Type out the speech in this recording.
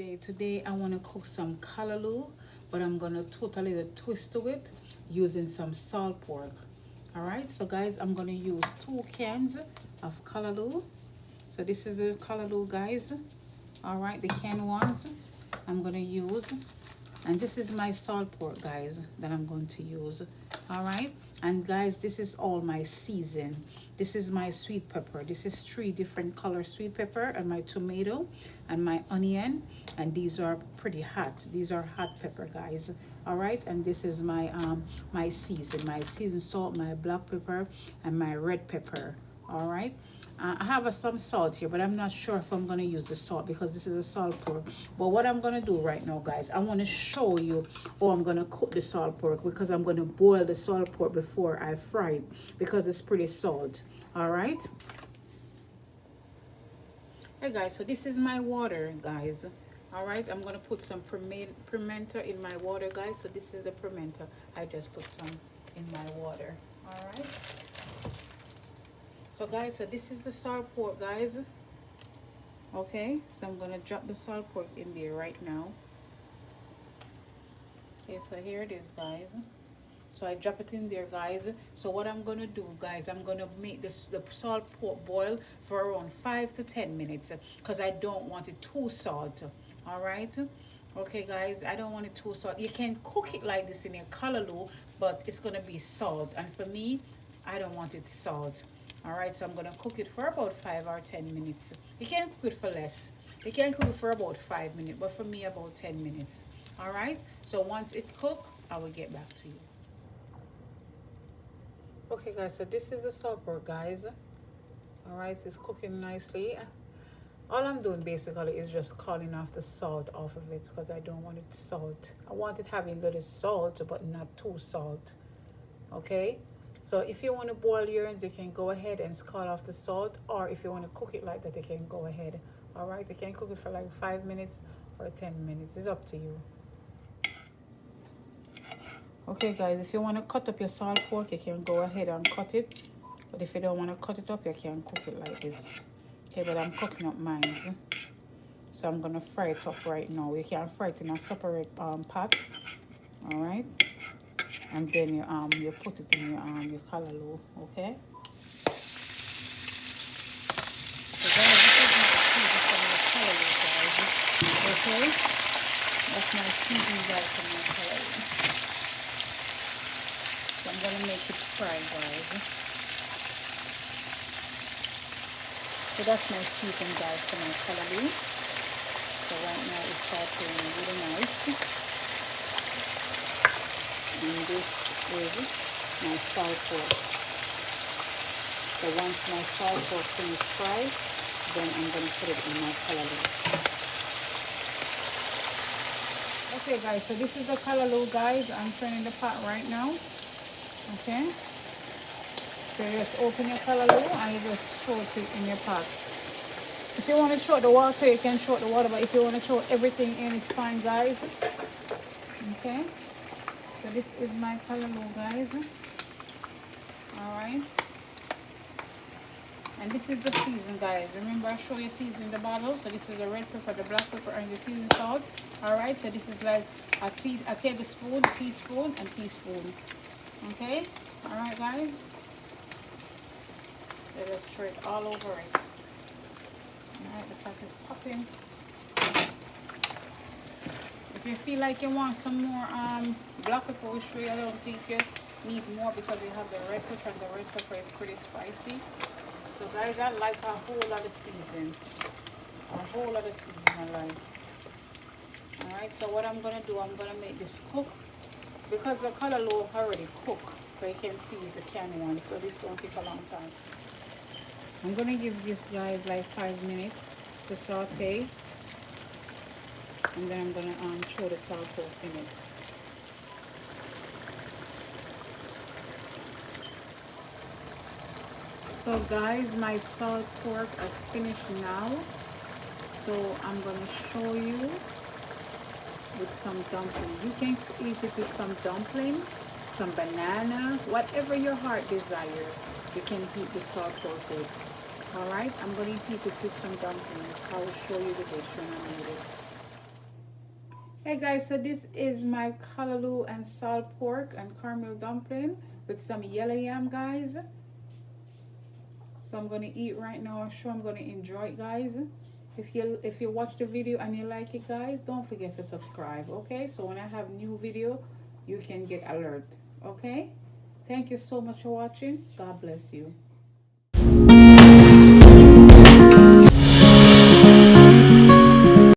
day. Today I want to cook some callaloo, but I'm going to put a little twist to it using some salt pork. All right, so guys, I'm going to use 2 cans of callaloo. So this is the callaloo, guys. All right, the canned ones I'm going to use. And this is my salt pork, guys, that I'm going to use. All right, and guys, this is all my season. This is my sweet pepper. This is 3 different color sweet pepper, and my tomato and my onion, and these are pretty hot. These are hot pepper, guys. All right, and this is my my season salt, my black pepper, and my red pepper. All right, I have some salt here, but I'm not sure if I'm going to use the salt because this is a salt pork. But what I'm going to do right now, guys, I want to show you how I'm going to cook the salt pork, because I'm going to boil the salt pork before I fry it because it's pretty salt. All right. Hey, guys, so this is my water, guys. All right, I'm going to put some pimento in my water, guys. So this is the pimento. I just put some in my water. All right. So guys, so this is the salt pork, guys. Okay, so I'm gonna drop the salt pork in there right now. Okay, so here it is, guys. So I drop it in there, guys. So what I'm gonna do, guys, I'm gonna make the salt pork boil for around 5 to 10 minutes because I don't want it too salt. All right. Okay, guys, I don't want it too salt. You can cook it like this in your callaloo, but it's gonna be salt, and for me, I don't want it salt. All right, so I'm gonna cook it for about 5 or 10 minutes. You can cook it for less. You can cook it for about 5 minutes, but for me about 10 minutes. All right, so once it's cooked, I will get back to you. Okay, guys, so this is the salt pork, guys. All right, so it's cooking nicely. All I'm doing basically is just calling off the salt off of it because I don't want it salt. I want it having a little salt, but not too salt. Okay. So if you want to boil yours, you can go ahead and scald off the salt, or if you want to cook it like that, you can go ahead. All right, you can cook it for like 5 minutes or 10 minutes. It's up to you. Okay, guys, if you want to cut up your salt pork, you can go ahead and cut it. But if you don't want to cut it up, you can cook it like this. Okay, but I'm cooking up mine. So I'm going to fry it up right now. You can fry it in a separate pot. All right. And then you put it in your callaloo, okay? So guys, this is my season from your callaloo, guys. Okay? That's my season, guys, from your callaloo. So I'm gonna make it fry, guys. So that's my season, guys, from my callaloo. So right now it's starting really nice. And this is my salt pork. So once my salt pork finishes fried, then I'm going to put it in my callaloo. Okay, guys, so this is the callaloo, guys. I'm turning the pot right now. Okay. So you just open your callaloo and you just throw it in your pot. If you want to throw the water, you can throw the water, but if you want to throw everything in, it's fine, guys. Okay. So this is my callaloo, guys. All right. And this is the season, guys. Remember, I show you season the bottle. So this is the red pepper, the black pepper, and the seasoned salt. All right. So this is like a tablespoon, teaspoon, and teaspoon. Okay. All right, guys. So just throw it all over it. All right. The pot is popping. If you feel like you want some more black pepper, which I don't think you need more because you have the red pepper, and the red pepper is pretty spicy. So guys, I like a whole lot of season. A whole lot of season I like. Alright, so what I'm going to do, I'm going to make this cook. Because the callaloo already cooked, so you can see it's the canned one, so this won't take a long time. I'm going to give this guys like 5 minutes to saute. And then I'm going to throw the salt pork in it. So guys, my salt pork is finished now. So I'm going to show you with some dumpling. You can eat it with some dumpling, some banana, whatever your heart desires. You can heat the salt pork with. Alright, I'm going to heat it with some dumpling. I will show you the dish when I made it. Hey guys, so this is my callaloo and salt pork and caramel dumpling with some yellow yam, guys. So I'm gonna eat right now. I'm sure I'm gonna enjoy it, guys. If you watch the video and you like it, guys, don't forget to subscribe. Okay, so when I have new video, you can get alert. Okay, thank you so much for watching. God bless you.